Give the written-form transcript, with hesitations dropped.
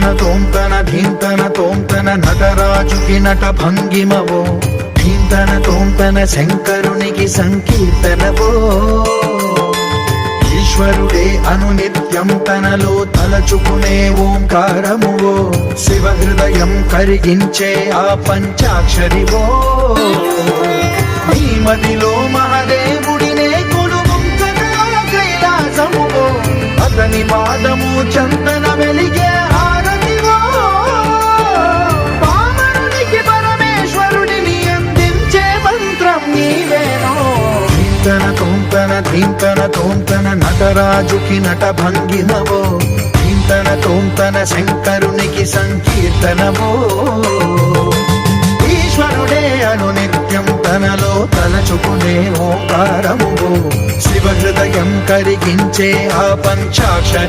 ధీంతన తోంతన ధీంతన తోంతన నటరాజుకి నట భంగిమవో ధీంతన తోంతన శంకరునికి సంకీర్తనవో ఈశ్వరుడే అనునిత్యం తనలో తలచుకునే ఓంకారమువో శివ హృదయం కరిగించే ఆ పంచాక్షరివో నీ మదిలో మహాదేవుడినే కొలుముంచగా కైలాసమువో అతని పాదము చందన వెలిగే హారతివో పామరునికి పరమేశ్వరుడిని అందించే మంత్రం నీవేనో ధీంతన తోంతన ధీంతన తోంతన నటరాజుకి నట భంగిమవో ధీంతన తోంతన శంకరునికి సంకీర్తనవో ఈశ్వరుడే అనునిత్యం తనలో తలచుకునే ఓంకారమువో శివ హృదయం కరిగించే ఆ పంచాక్షరి